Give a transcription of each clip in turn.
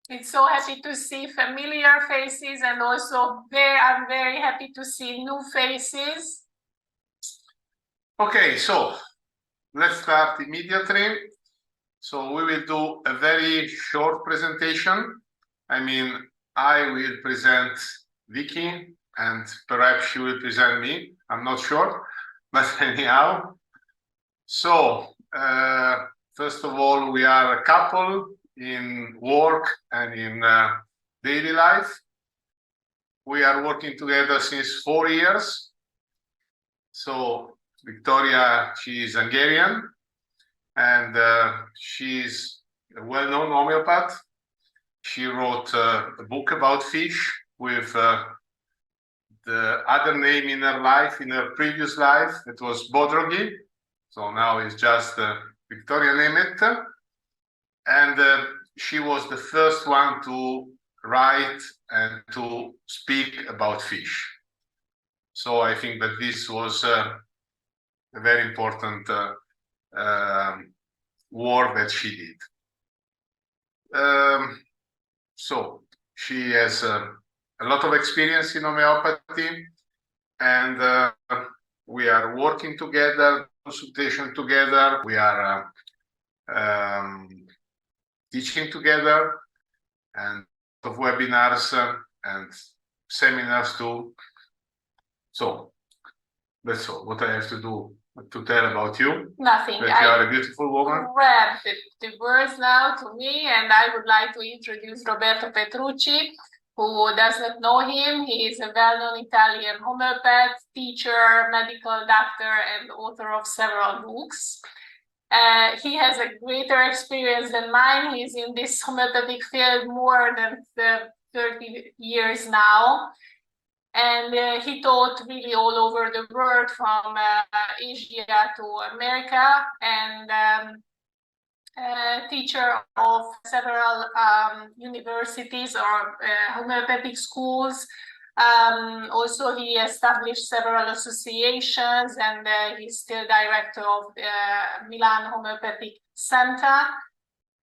It's so happy to see familiar faces, and also I'm very happy to see new faces. Okay, so let's start immediately. So we will do a very short presentation. I mean, I will present Vicky, and perhaps she will present me. I'm not sure, but anyhow. So, first of all, we are a couple in work and in daily life. We are working together since 4 years. So, Victoria, she is Hungarian, and she's a well-known homeopath. She wrote a book about fish with the other name in her life, in her previous life. It was Bodrogi. So now it's just Victoria Nemeth. And she was the first one to write and to speak about fish. So I think that this was a very important work that she did. So she has a lot of experience in homeopathy, and we are working together, consultation together. We are teaching together, and of webinars and seminars too. So that's all what I have to do to tell about you. Nothing. That you are a beautiful woman. Grab the words now to me, and I would like to introduce Roberto Petrucci. Who does not know him? He is a well-known Italian homeopath, teacher, medical doctor, and author of several books. He has a greater experience than mine. He's in this homeopathic field more than 30 years now. And he taught really all over the world, from Asia to America, and teacher of several universities or homeopathic schools. Also, he established several associations, and he's still director of Milan Homeopathic Center.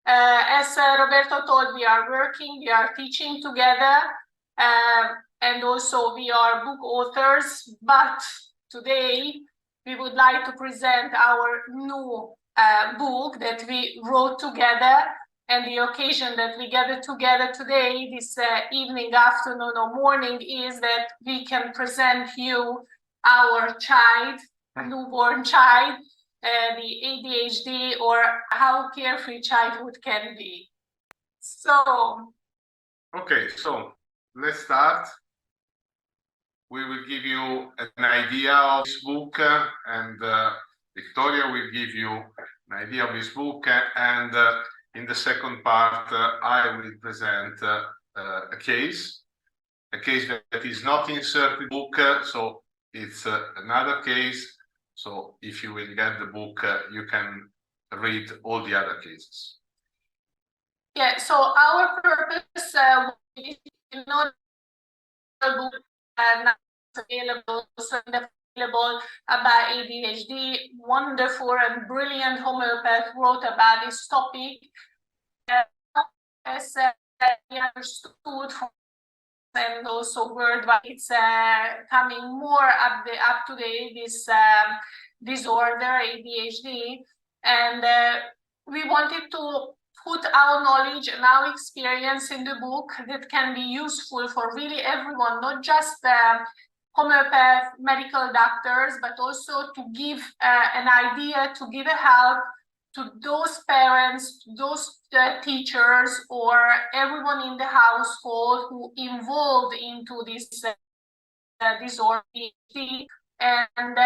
As Roberto told, we are working, we are teaching together, and also we are book authors. But today we would like to present our new book that we wrote together. And the occasion that we gathered together today, this evening, afternoon, or morning, is that we can present you our child, newborn child, the ADHD, or how carefree childhood can be. So, okay, so let's start. We will give you an idea of this book, and Victoria will give you an idea of this book, and in the second part, I will present a case that is not inserted in the book, so it's another case. So if you will get the book, you can read all the other cases. Yeah, so our purpose is not book not available, so available about ADHD. Wonderful and brilliant homeopath wrote about this topic. As understood from, and also worldwide, it's coming more up to date, this disorder, ADHD, and we wanted to put our knowledge and our experience in the book that can be useful for really everyone, not just homeopath, medical doctors, but also to give an idea, to give a help to those parents, to those teachers, or everyone in the household who involved into this disorder. And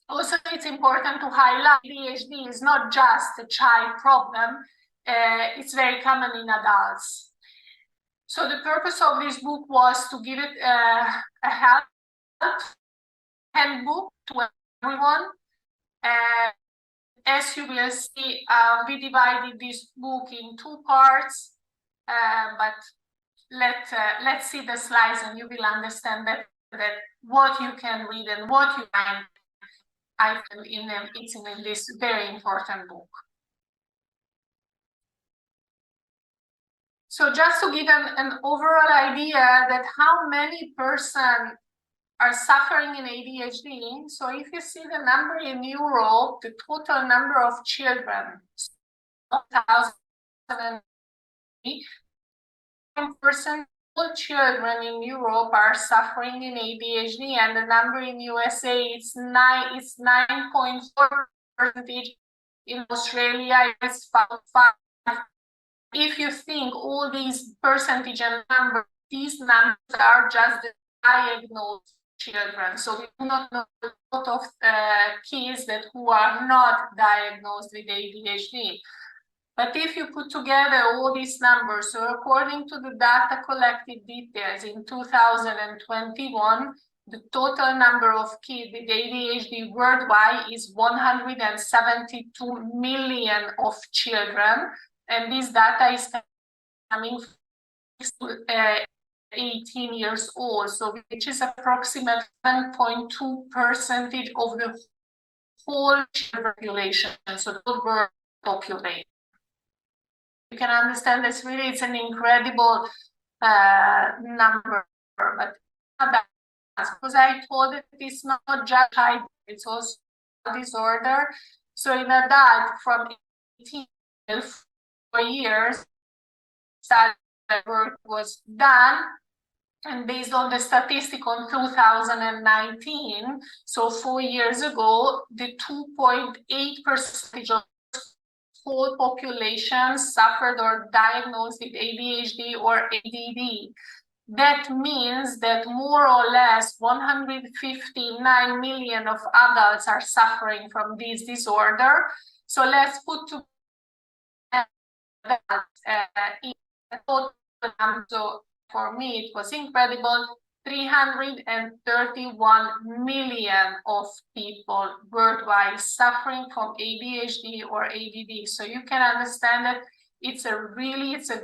also, it's important to highlight ADHD is not just a child problem. It's very common in adults. So the purpose of this book was to give it a help handbook to everyone. As you will see, we divided this book in 2 parts, but let's see the slides, and you will understand that what you can read and what you find it's in this very important book. So just to give an overall idea that how many person are suffering in ADHD. So if you see the number in Europe, the total number of children, 1,000% all children in Europe are suffering in ADHD, and the number in USA it's 9.4%. In Australia, it's 5. If you think all these percentage and numbers, these numbers are just the diagnosed children. So we do not know a lot of kids who are not diagnosed with ADHD. But if you put together all these numbers, so according to the data collected details in 2021, the total number of kids with ADHD worldwide is 172 million of children. And this data is coming from 18 years old, so which is approximately 7.2% of the whole population, so the whole population. You can understand this really, it's an incredible number, but not that, because I told it it's not just high, it's also disorder. So in adult from 18 to 4 years, that work was done, and based on the statistic on 2019, so 4 years ago, the 2.8% of whole population suffered or diagnosed with ADHD or ADD. That means that more or less 159 million of adults are suffering from this disorder. So let's put together in total, so for me it was incredible, 331 million of people worldwide suffering from ADHD or ADD. So you can understand that it's a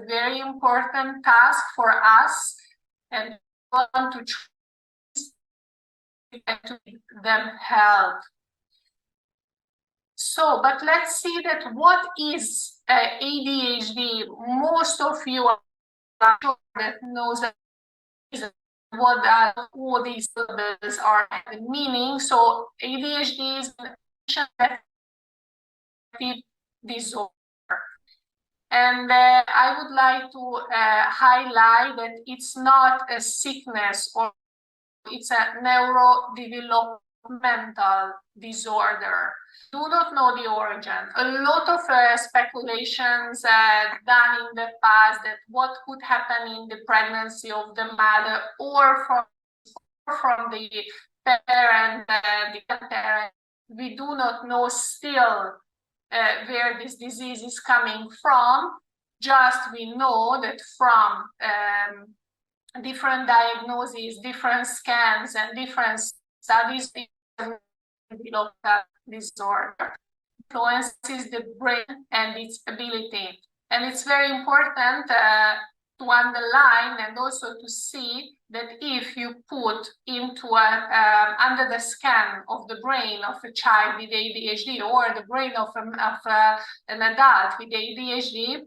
very important task for us, and we want to try to give them help. So, but let's see that what is ADHD. Most of you are sure that knows that what all these syllables are meaning. So ADHD is an attention disorder. And I would like to highlight that it's not a sickness, or it's a neurodevelopmental disorder. Do not know the origin. A lot of speculations done in the past that what could happen in the pregnancy of the mother or from the parent, the parent. We do not know still where this disease is coming from. Just we know that from different diagnoses, different scans, and different studies, disorder influences the brain and its ability. And it's very important to underline and also to see that if you put into under the scan of the brain of a child with ADHD or the brain of an adult with ADHD,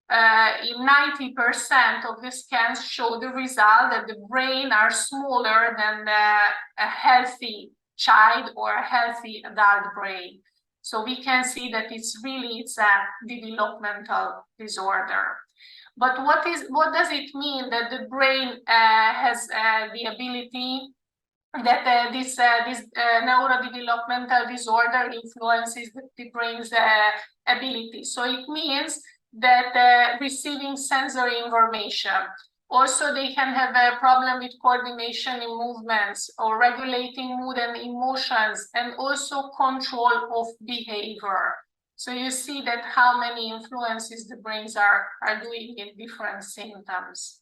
in 90% of the scans show the result that the brain are smaller than a healthy child or a healthy adult brain. So we can see that it's a developmental disorder. But what does it mean that the brain has the ability, that this neurodevelopmental disorder influences the brain's ability? So it means that receiving sensory information. Also, they can have a problem with coordination in movements or regulating mood and emotions, and also control of behavior. So you see that how many influences the brains are doing in different symptoms.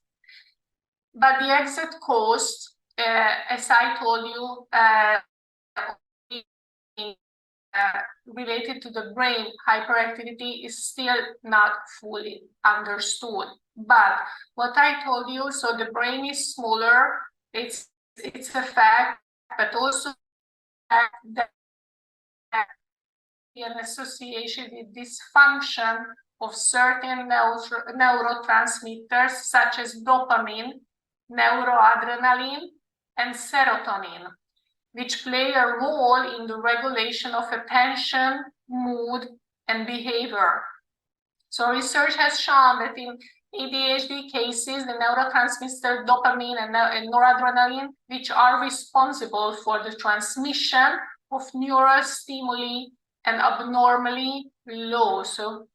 But the exact cause, as I told you, related to the brain hyperactivity is still not fully understood. But what I told you, so the brain is smaller, it's a fact, but also that an association with dysfunction of certain neurotransmitters such as dopamine, neuroadrenaline, and serotonin, which play a role in the regulation of attention, mood, and behavior. So research has shown that in ADHD cases, the neurotransmitter dopamine and noradrenaline, which are responsible for the transmission of neural stimuli, and abnormally low. So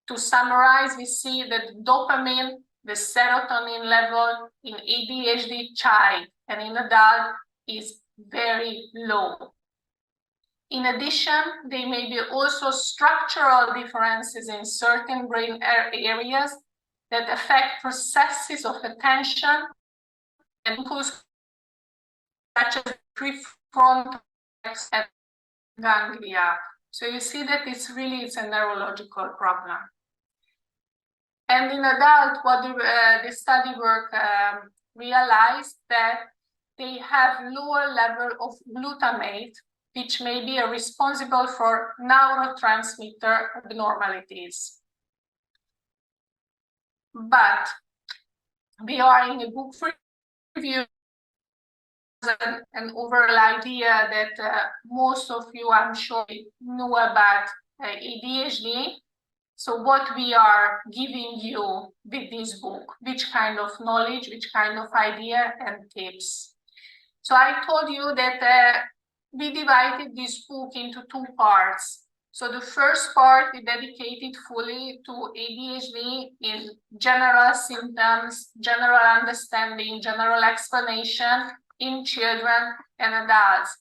to summarize, we see that dopamine, the serotonin level in ADHD child and in adult is very low. In addition, there may be also structural differences in certain brain areas that affect processes of attention and impulse, such as prefrontal cortex and ganglia. So you see that it's a neurological problem. And in adult, what the study work realized that they have lower level of glutamate, which may be responsible for neurotransmitter abnormalities. But we are in a book review an overall idea that most of you, I'm sure, know about ADHD. So what we are giving you with this book, which kind of knowledge, which kind of idea and tips. So I told you that we divided this book into two parts. So the first part we dedicated fully to ADHD in general symptoms, general understanding, general explanation in children and adults.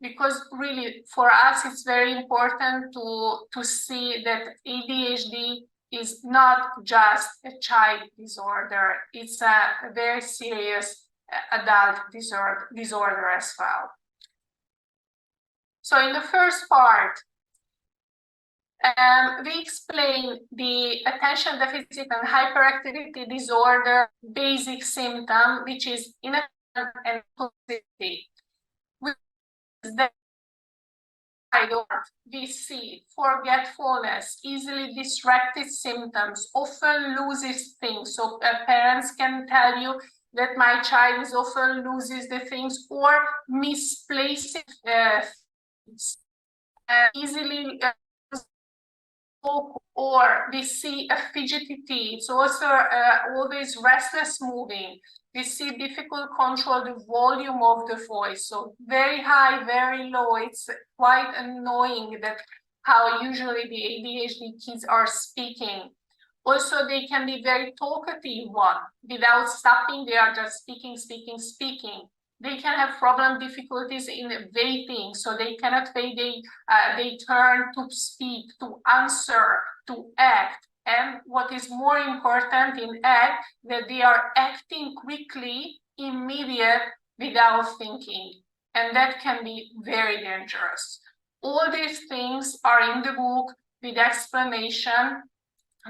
Because really, for us, it's very important to see that ADHD is not just a child disorder. It's a very serious adult disorder as well. So in the first part, we explain the attention deficit and hyperactivity disorder basic symptom, which is inattention and impulsivity. We see forgetfulness, easily distracted symptoms, often loses things. So parents can tell you that my child is often loses the things or misplaces things. Easily or we see a fidgety. It's also always restless moving. We see difficult control the volume of the voice. So very high, very low. It's quite annoying that how usually the ADHD kids are speaking. Also, they can be very talkative one. Without stopping, they are just speaking. They can have difficulties in waiting, so they cannot wait. They turn to speak, to answer, to act. And what is more important in act, that they are acting quickly, immediate, without thinking. And that can be very dangerous. All these things are in the book with explanation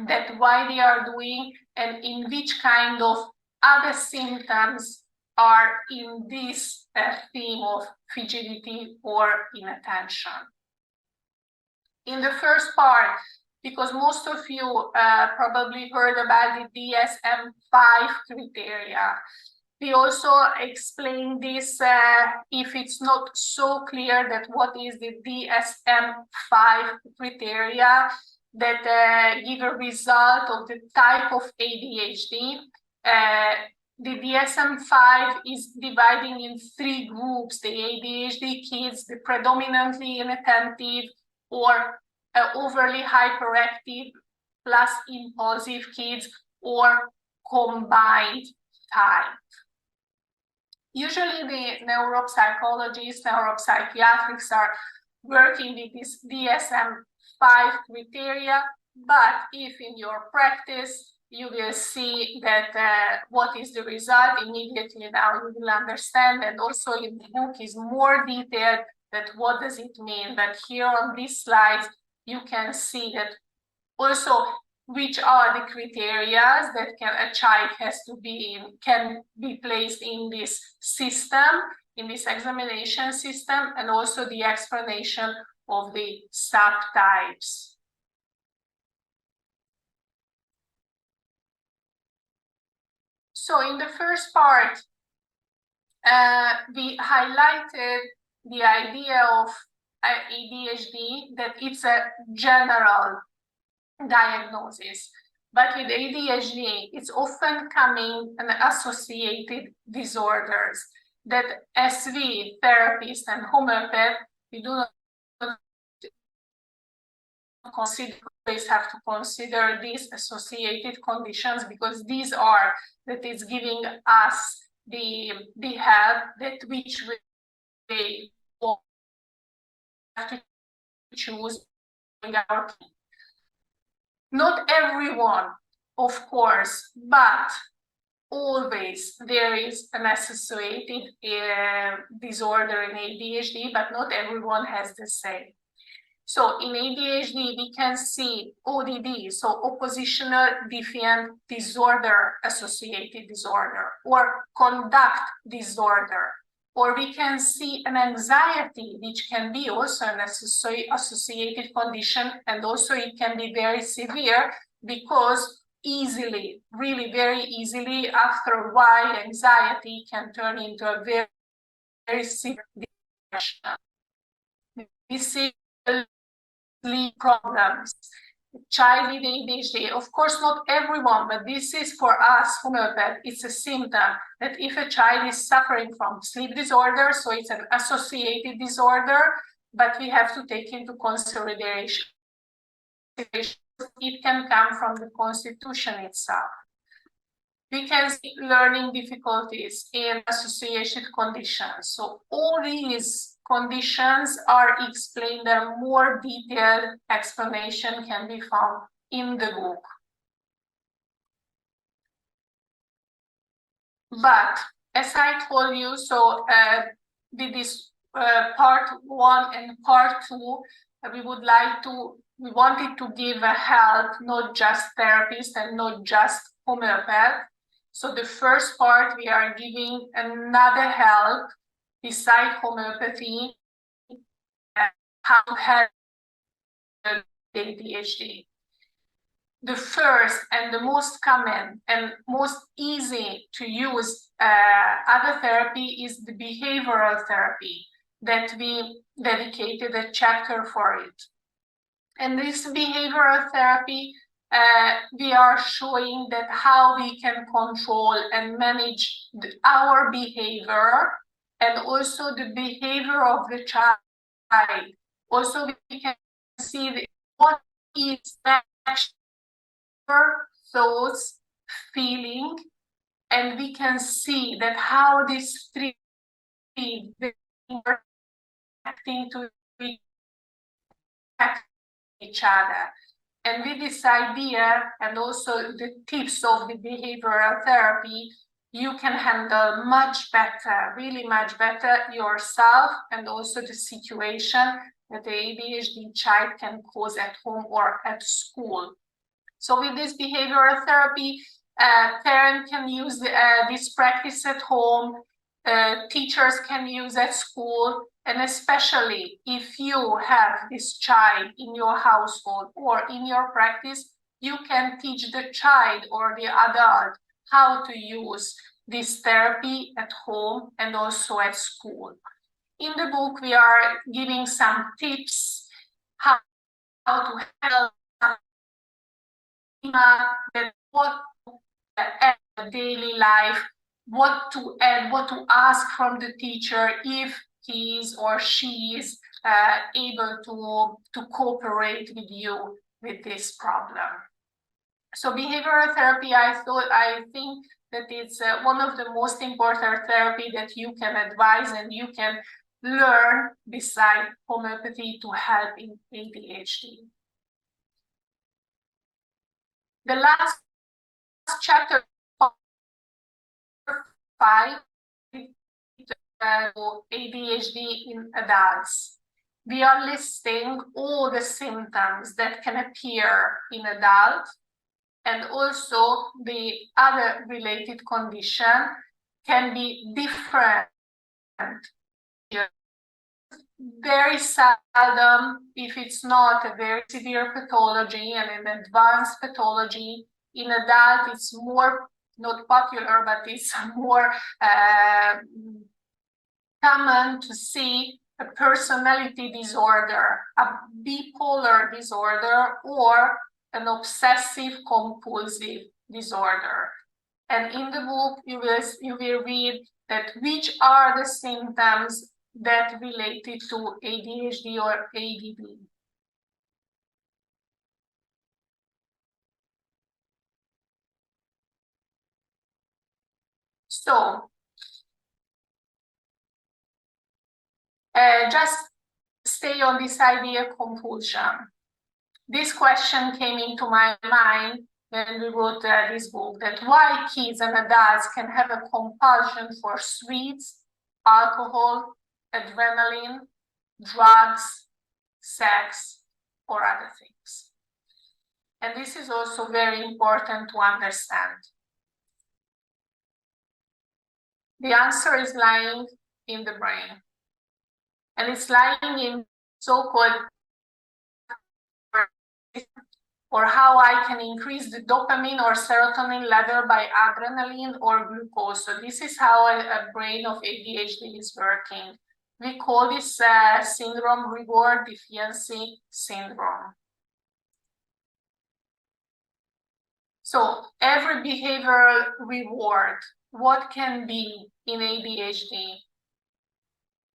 that why they are doing and in which kind of other symptoms are in this theme of fidgety or inattention. In the first part, because most of you probably heard about the DSM-5 criteria, we also explain this if it's not so clear that what is the DSM-5 criteria that give a result of the type of ADHD. The DSM-5 is dividing in three groups: the ADHD kids, the predominantly inattentive or overly hyperactive plus impulsive kids, or combined type. Usually the neuropsychologists, neuropsychiatrists are working with this DSM-5 criteria, but if in your practice you will see that what is the result immediately, now you will understand, and also in the book is more detailed that what does it mean. But here on these slides you can see that also which are the criteria that a child has to be in, can be placed in this system, in this examination system, and also the explanation of the subtypes. So in the first part, we highlighted the idea of ADHD, that it's a general diagnosis. But with ADHD, it's often coming and associated disorders that as we, therapists and homeopaths, we do not consider, always have to consider these associated conditions, because these are that is giving us the help that which we have to choose in our team. Not everyone, of course, but always there is an associated disorder in ADHD, but not everyone has the same. So in ADHD, we can see ODD, so oppositional defiant disorder associated disorder, or conduct disorder, or we can see an anxiety, which can be also an associated condition, and also it can be very severe, because easily, really very easily, after a while, anxiety can turn into a very, very severe depression. We see sleep problems, child with ADHD. Of course, not everyone, but this is for us homeopaths, it's a symptom that if a child is suffering from sleep disorder, so it's an associated disorder, but we have to take into consideration it can come from the constitution itself. We can see learning difficulties in associated conditions. So all these conditions are explained, a more detailed explanation can be found in the book. But as I told you, so with this part 1 and part 2, we wanted to give a help, not just therapists and not just homeopath. So the first part, we are giving another help beside homeopathy, how to help ADHD. The first and the most common and most easy to use other therapy is the behavioral therapy, that we dedicated a chapter for it. And this behavioral therapy, we are showing that how we can control and manage our behavior, and also the behavior of the child. Also, we can see what is that thoughts, feeling, and we can see that how these three are acting to each other. And with this idea and also the tips of the behavioral therapy, you can handle much better, really much better yourself, and also the situation that the ADHD child can cause at home or at school. So with this behavioral therapy, parents can use this practice at home, teachers can use at school, and especially if you have this child in your household or in your practice, you can teach the child or the adult how to use this therapy at home and also at school. In the book, we are giving some tips how to help what to add in daily life, what to add, what to ask from the teacher if he is or she is able to cooperate with you with this problem. So behavioral therapy, I think that it's one of the most important therapy that you can advise and you can learn beside homeopathy to help in ADHD. The last chapter, 5, ADHD in adults. We are listing all the symptoms that can appear in adults, and also the other related condition can be different. Very seldom, if it's not a very severe pathology and an advanced pathology, in adult it's more not popular, but it's more common to see a personality disorder, a bipolar disorder, or an obsessive compulsive disorder. And in the book, you will read that which are the symptoms that related to ADHD or ADD. So, just stay on this idea of compulsion. This question came into my mind when we wrote this book, that why kids and adults can have a compulsion for sweets, alcohol, adrenaline, drugs, sex, or other things. And this is also very important to understand. The answer is lying in the brain. And it's lying in so-called, or how I can increase the dopamine or serotonin level by adrenaline or glucose. So this is how a brain of ADHD is working. We call this syndrome reward deficiency syndrome. So every behavioral reward, what can be in ADHD?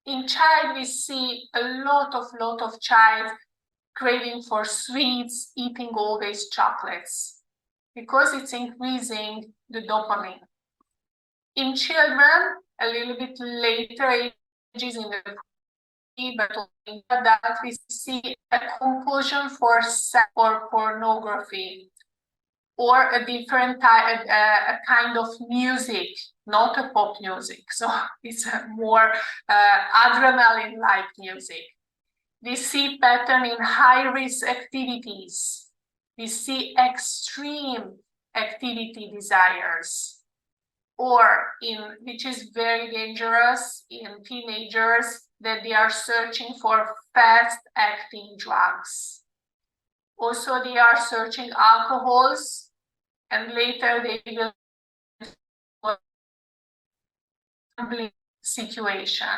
In child, we see a lot of child craving for sweets, eating always chocolates, because it's increasing the dopamine. In children, a little bit later ages in the but in that we see a compulsion for sex or pornography, or a different type, a kind of music, not a pop music. So it's a more adrenaline-like music. We see pattern in high-risk activities. We see extreme activity desires, or which is very dangerous in teenagers, that they are searching for fast-acting drugs. Also, they are searching alcohols, and later they will complete situation.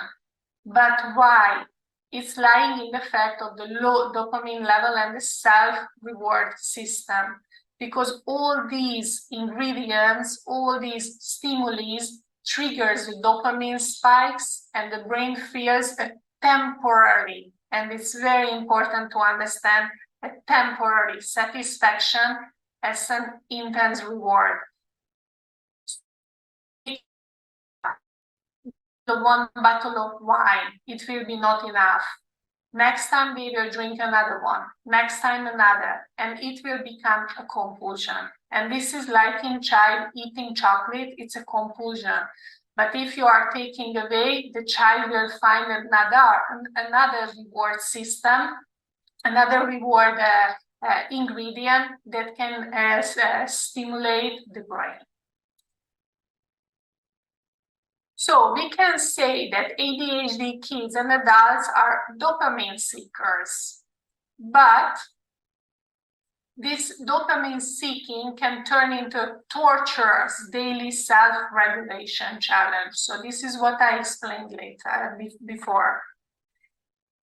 But why? It's lying in the fact of the low dopamine level and the self-reward system. Because all these ingredients, all these stimuli triggers the dopamine spikes, and the brain feels a temporary, and it's very important to understand, a temporary satisfaction as an intense reward. The one bottle of wine, it will be not enough. Next time we will drink another one, next time another, and it will become a compulsion. And this is like in child eating chocolate, it's a compulsion. But if you are taking away, the child will find another reward system, another reward ingredient that can stimulate the brain. So we can say that ADHD kids and adults are dopamine seekers, but this dopamine seeking can turn into torturous daily self-regulation challenge. So this is what I explained later before.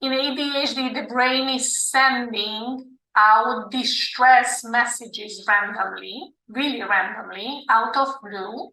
In ADHD, the brain is sending out distress messages randomly, really randomly, out of blue,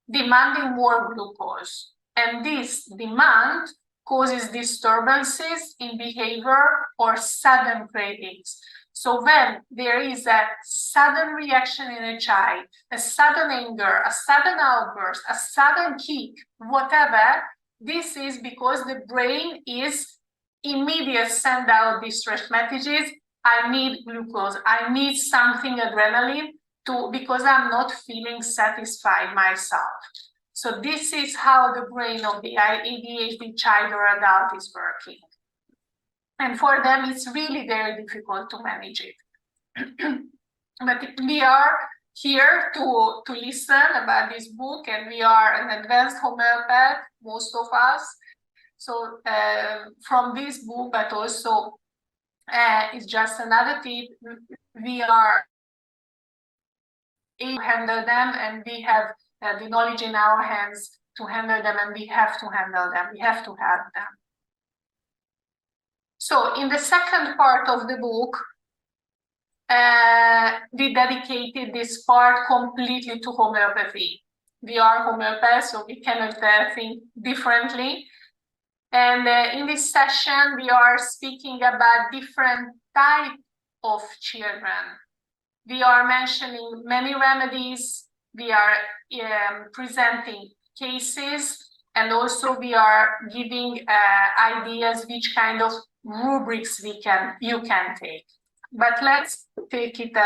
demanding more glucose. And this demand causes disturbances in behavior or sudden cravings. So when there is a sudden reaction in a child, a sudden anger, a sudden outburst, a sudden kick, whatever, this is because the brain is immediate send out distress messages. I need glucose, I need something adrenaline, because I'm not feeling satisfied myself. So this is how the brain of the ADHD child or adult is working. And for them, it's really very difficult to manage it. But we are here to listen about this book, and we are an advanced homeopath, most of us. So from this book, but also it's just another tip, we are able to handle them, and we have the knowledge in our hands to handle them, and we have to handle them. We have to help them. So in the second part of the book, we dedicated this part completely to homeopathy. We are homeopaths, so we cannot think differently. And in this session, we are speaking about different types of children. We are mentioning many remedies. We are presenting cases, and also we are giving ideas which kind of rubrics you can take. But let's take it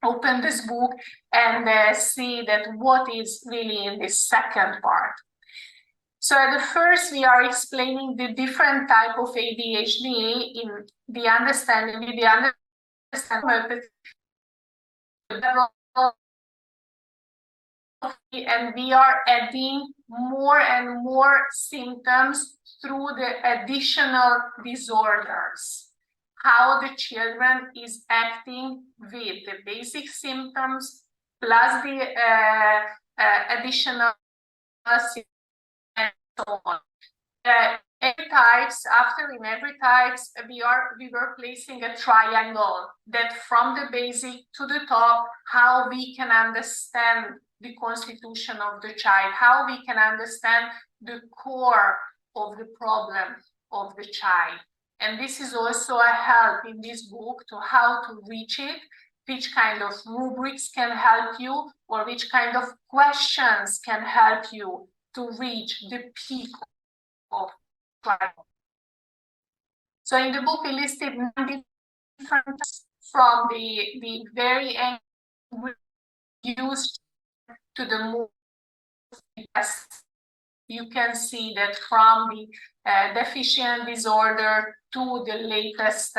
open this book and see that what is really in this second part. So at the first, we are explaining the different type of ADHD in the understanding, and we are adding more and more symptoms through the additional disorders. How the children is acting with the basic symptoms plus the additional symptoms and so on. Every types, in every types, we were placing a triangle that from the basic to the top, how we can understand the constitution of the child, how we can understand the core of the problem of the child. And this is also a help in this book to how to reach it, which kind of rubrics can help you, or which kind of questions can help you to reach the peak of trial. So in the book, we listed 9 different from the very end used to the more. You can see that from the deficient disorder to the latest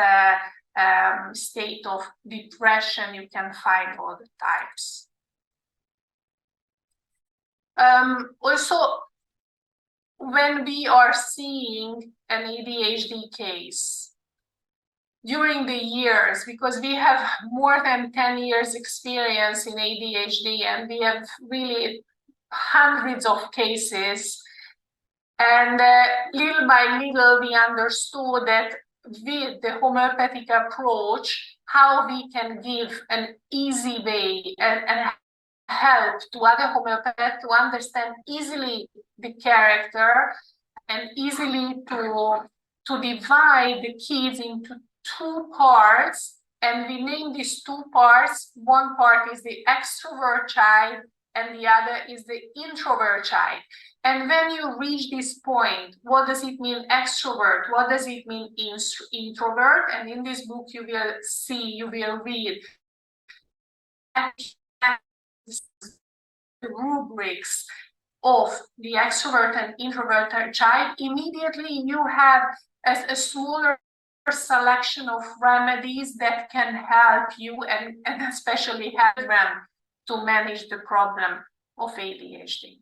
state of depression, you can find all the types. Also, when we are seeing an ADHD case during the years, because we have more than 10 years experience in ADHD, and we have really hundreds of cases, and little by little we understood that with the homeopathic approach, how we can give an easy way and help to other homeopaths to understand easily the character and easily to divide the kids into 2 parts. And we name these 2 parts. One part is the extrovert child and the other is the introvert child. And when you reach this point, what does it mean extrovert? What does it mean introvert? And in this book you will read the rubrics of the extrovert and introvert child. Immediately you have a smaller selection of remedies that can help you and especially help them to manage the problem of ADHD.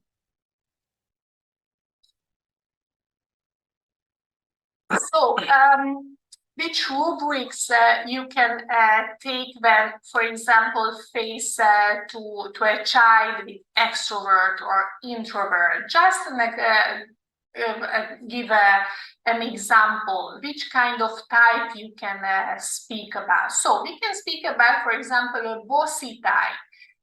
So, which rubrics you can take when, for example, face to a child with extrovert or introvert? Just give an example, which kind of type you can speak about. So we can speak about, for example, a bossy type.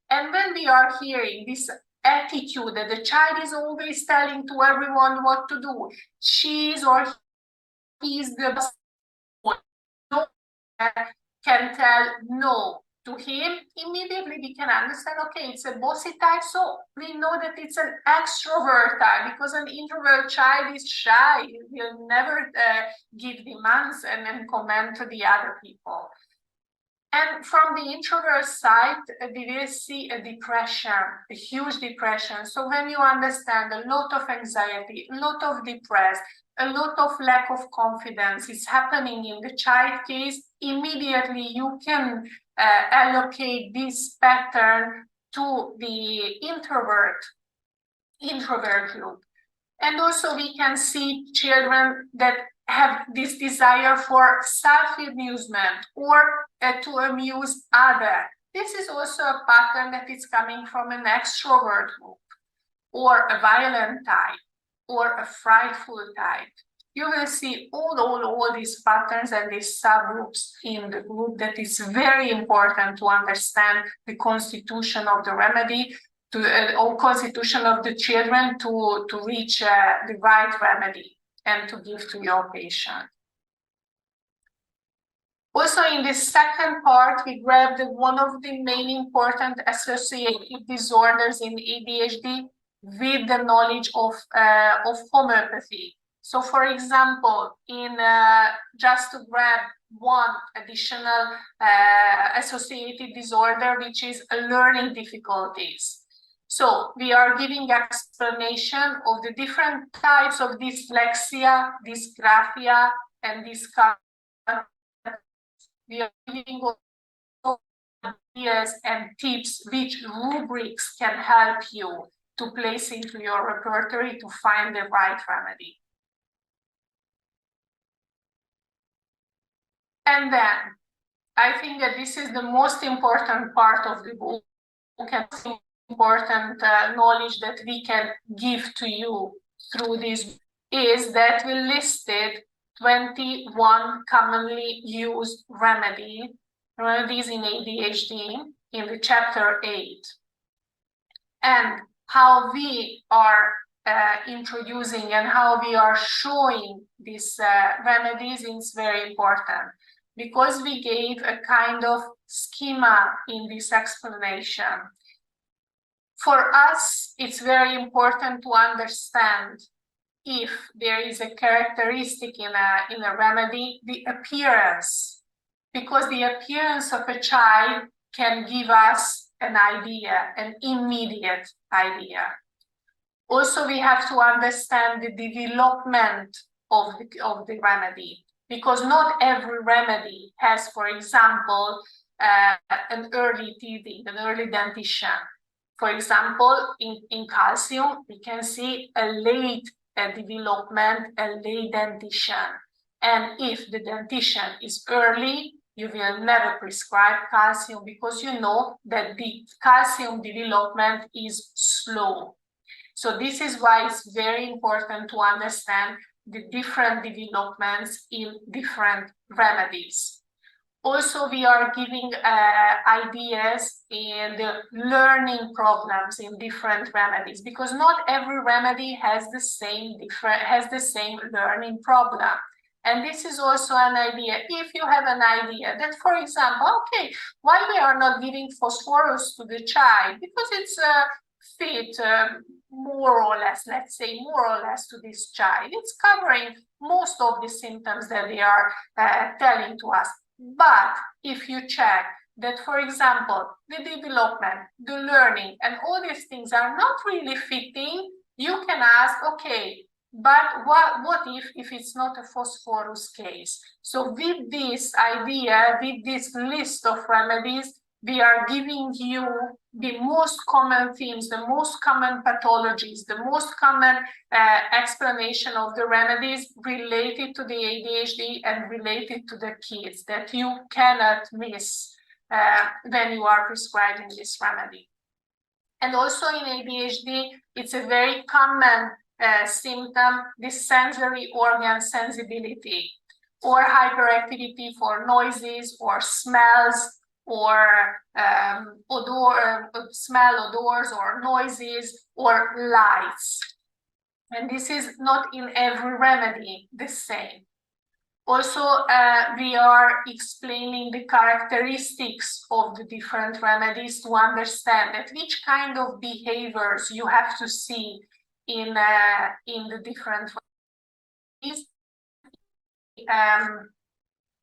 And when we are hearing this attitude that the child is always telling to everyone what to do, she's or he's the boss, no can tell no to him, immediately we can understand, okay, it's a bossy type, so we know that it's an extrovert type, because an introvert child is shy, will never give demands and comment to the other people. And from the introvert side, we will see a depression, a huge depression. So when you understand a lot of anxiety, a lot of depression, a lot of lack of confidence is happening in the child case, immediately you can allocate this pattern to the introvert group. And also we can see children that have this desire for self-amusement or to amuse others. This is also a pattern that is coming from an extrovert group, or a violent type, or a frightful type. You will see all these patterns and these subgroups in the group. That is very important to understand the constitution of the remedy, or constitution of the children to reach the right remedy and to give to your patient. Also, in this second part, we grabbed one of the main important associated disorders in ADHD with the knowledge of homeopathy. So, for example, just to grab one additional associated disorder, which is learning difficulties. So we are giving explanation of the different types of dyslexia, dysgraphia, and dyscalculia. We are giving ideas and tips which rubrics can help you to place into your repertory to find the right remedy. And then I think that this is the most important part of the book, and important knowledge that we can give to you through this is that we listed 21 commonly used remedies in ADHD in the chapter 8. And how we are introducing and how we are showing these remedies is very important, because we gave a kind of schema in this explanation. For us, it's very important to understand if there is a characteristic in a remedy, the appearance, because the appearance of a child can give us an idea, an immediate idea. Also, we have to understand the development of the remedy, because not every remedy has, for example, an early teething, an early dentition. For example, in calcium, we can see a late development, a late dentition. And if the dentition is early, you will never prescribe calcium, because you know that the calcium development is slow. So this is why it's very important to understand the different developments in different remedies. Also, we are giving ideas in the learning problems in different remedies, because not every remedy has the same learning problem. And this is also an idea. If you have an idea that, for example, okay, why we are not giving phosphorus to the child? Because it's fit more or less, let's say more or less, to this child. It's covering most of the symptoms that they are telling to us. But if you check that, for example, the development, the learning, and all these things are not really fitting, you can ask, okay, but what if it's not a phosphorus case? So with this idea, with this list of remedies, we are giving you the most common themes, the most common pathologies, the most common explanation of the remedies related to the ADHD and related to the kids that you cannot miss when you are prescribing this remedy. And also in ADHD, it's a very common symptom, this sensory organ sensibility, or hyperactivity for noises or smells, or smell odors or noises or lights. And this is not in every remedy the same. Also, we are explaining the characteristics of the different remedies to understand that which kind of behaviors you have to see in the different remedies.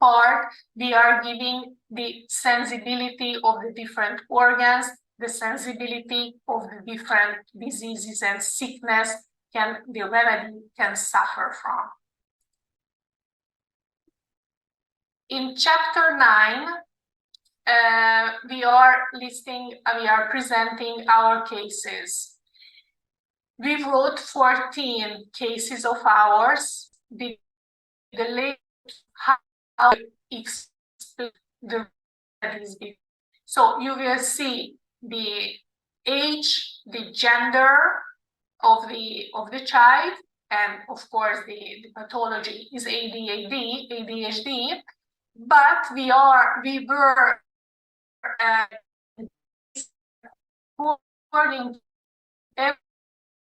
Part, we are giving the sensibility of the different organs, the sensibility of the different diseases and sickness the remedy can suffer from. In chapter 9, we are presenting our cases. We wrote 14 cases of ours with the latest how explain the remedies. So you will see the age, the gender of the child, and of course the pathology is ADHD, but we were according to every,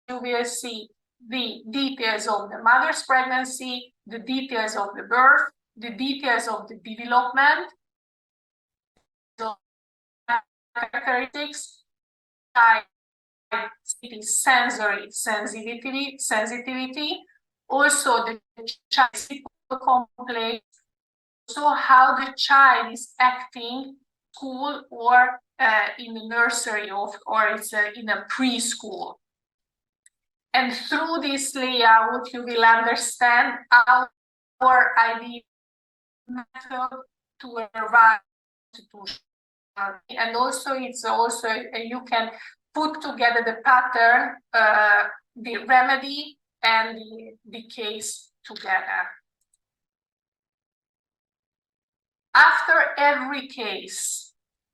you will see the details of the mother's pregnancy, the details of the birth, the details of the development, the characteristics, sensory sensitivity, also the child's complex, so how the child is acting school or in the nursery or it's in a preschool. And through this layout, you will understand our idea method to arrive to, and also it's also you can put together the pattern, the remedy, and the case together. After every case,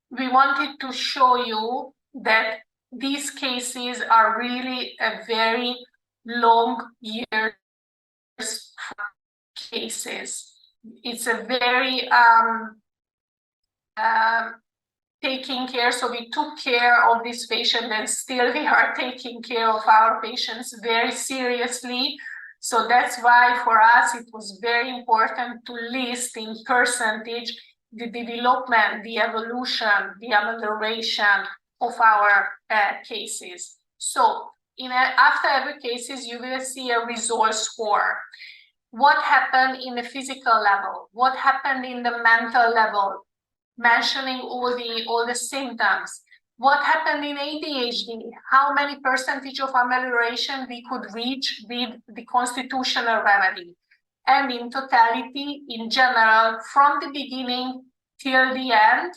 we wanted to show you that these cases are really a very long years cases. It's a very taking care. So we took care of this patient, and still we are taking care of our patients very seriously. So that's why for us it was very important to list in percentage the development, the evolution, the amelioration of our cases. So after every cases, you will see a resource score. What happened in the physical level? What happened in the mental level? Mentioning all the symptoms. What happened in ADHD? How many percentage of amelioration we could reach with the constitutional remedy? And in totality, in general, from the beginning till the end,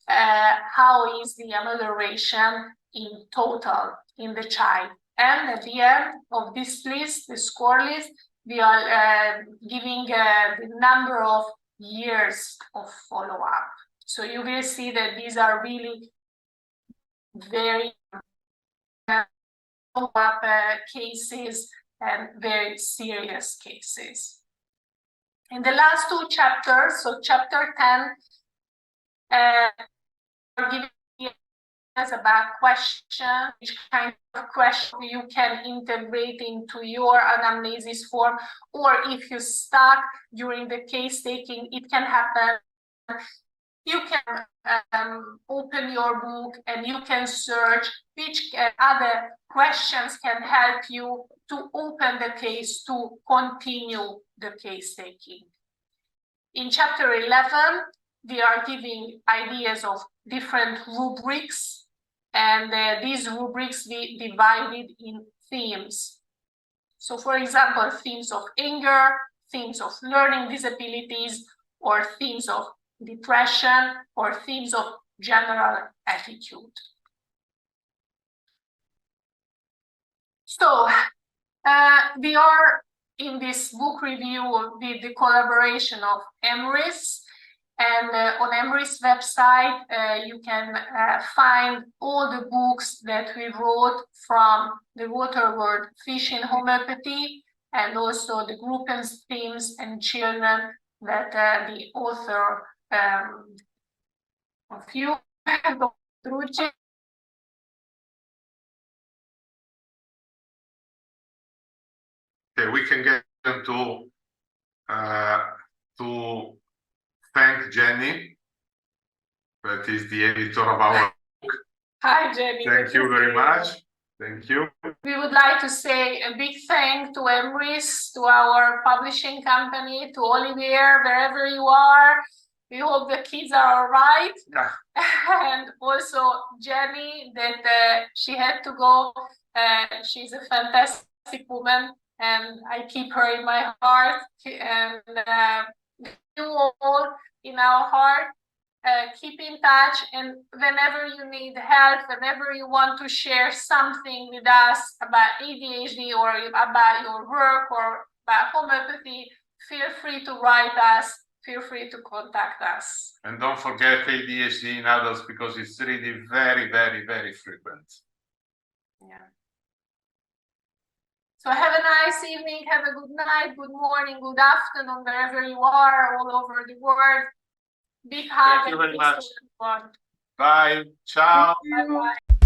how is the amelioration in total in the child? And at the end of this list, the score list, we are giving the number of years of follow-up. So you will see that these are really very follow-up cases and very serious cases. In the last two chapters, so chapter 10, are giving us about question, which kind of question you can integrate into your anamnesis form, or if you stuck during the case taking, it can happen. You can open your book and you can search which other questions can help you to open the case, to continue the case taking. In chapter 11, we are giving ideas of different rubrics, and these rubrics we divided in themes. So for example, themes of anger, themes of learning disabilities, or themes of depression, or themes of general attitude. So we are in this book review with the collaboration of EMRIS, and on EMRIS website you can find all the books that we wrote from the Waterword Fish in Homeopathy, and also the group and themes and children that the author of you, Petrucci. Okay, we can get to thank Jenny, that is the editor of our book. Hi, Jenny. Thank you very much. Thank you. We would like to say a big thank to EMRIS, to our publishing company, to Olivier, wherever you are. We hope the kids are all right. Yeah. And also Jenny, that she had to go. She's a fantastic woman, and I keep her in my heart. And you all in our heart. Keep in touch, and whenever you need help, whenever you want to share something with us about ADHD or about your work or about homeopathy, feel free to write us, feel free to contact us. And don't forget ADHD in adults because it's really very, very, very frequent. Yeah. So have a nice evening, have a good night, good morning, good afternoon, wherever you are, all over the world. Big hug. Thank you very and much. kiss to everyone. Bye. Ciao. Bye-bye.